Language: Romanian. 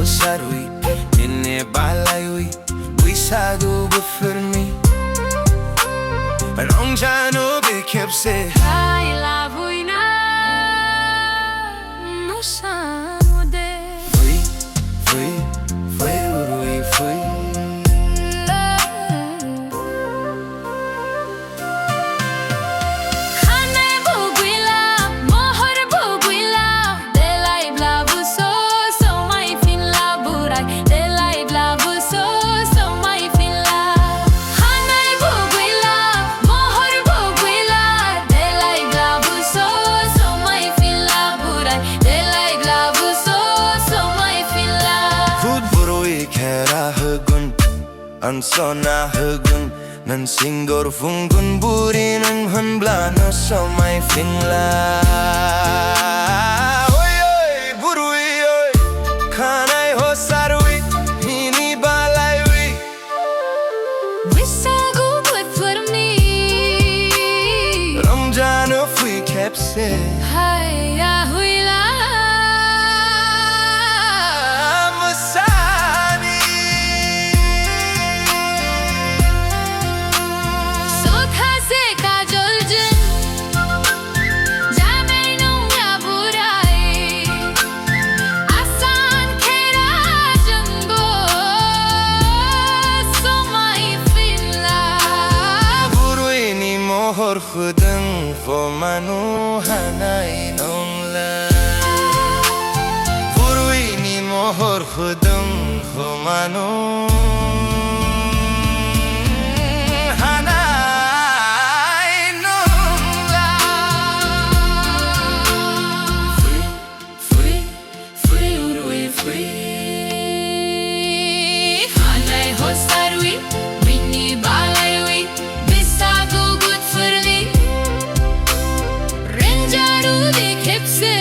hosarui Nene balayui Buisado bufurmi Rongjano be kepse Hai la vuina No samude Fui, fui, fui urui fui Khane buguila mohor buguila Delai blabu so mai fin la burai Delai blabu so mai fin la Khane buguila mohor buguila Delai blabu so mai fin la burai Delai blabu so mai fin la Food burui kera hugun Ansona hugun Nan singor fungun buri nang hanbla no so mai finla Oi oi burui oi Kanai hosarui Hini balayui Wisagu bufurmi Ramjano fui kepse Hai ya huila Musani Sokha se kajol jin Jamai nung ya burai Asan khera jango So mai finla Burui ni mohor khudung Fo manu hanai nongla Burui ni mohor khudung Fo manu hanai nongla Fui, fui, fui urui fui Hanai hosarui Mini balayui Bisagu gut furli Renjaru de kepse